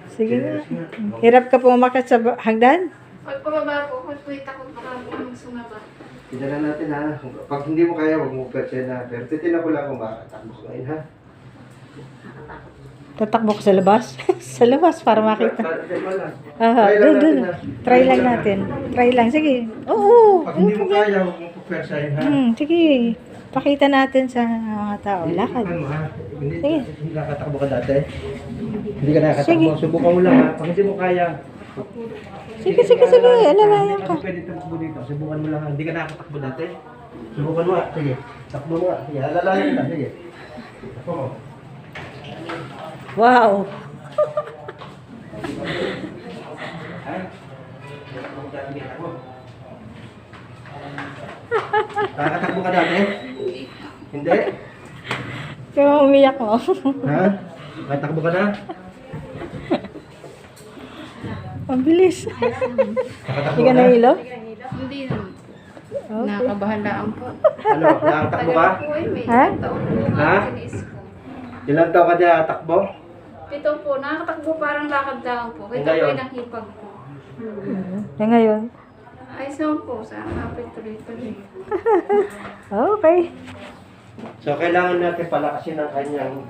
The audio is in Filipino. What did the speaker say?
Sige na. Hirap ka pumakat sa hagdan? Pag pababa po, wait ako baka sumaba. Tidala natin ha. Pag hindi mo kaya, huwag mo persen na. Pero titignan ko lang kung makakatakbo ka ngayon ha. Tatakbo ko sa labas? Sa labas para makita. Aha, Try lang doon. natin, ha? Try lang natin. Try lang. Sige. Oo. Pag hindi mo kaya, huwag mo persen ha. Sige. Pakita natin sa mga tao. Lakad. Ano ha? Sige. Hindi nakatakbo ka dati. Hindi ka nakatakbo. Sige. Subukan mo lang ha. Pag hindi mo kaya. Sige. Alalayan ka. Pwede takbo dito. Subukan mo lang ha. Hindi ka nakatakbo dati. Subukan mo ha. Sige. Takbo mo ha. Sige. Alalayan ka. Sige. Takbo mo. Wow. Nakatakbo ka dati? Hindi? Kaya umiyak mo. Ha? Nakatakbo ka na? Ang bilis. Nakatakbo Hindi ka nahilo? Hindi naman. Okay. Nakabahalaan po. Ano? Nakatakbo ka? Po eh, may Ha? taon po Ha? nga tinis ko. Ilang taon ka dyan nakatakbo? 7 po, nakakatakbo parang lakad lang po. Ito po Ngayon? yung nakipag po. Eh ngayon? Ayos naman po, sana kapit tuloy-tuloy. Okay. So, kailangan natin palakasin ang kanyang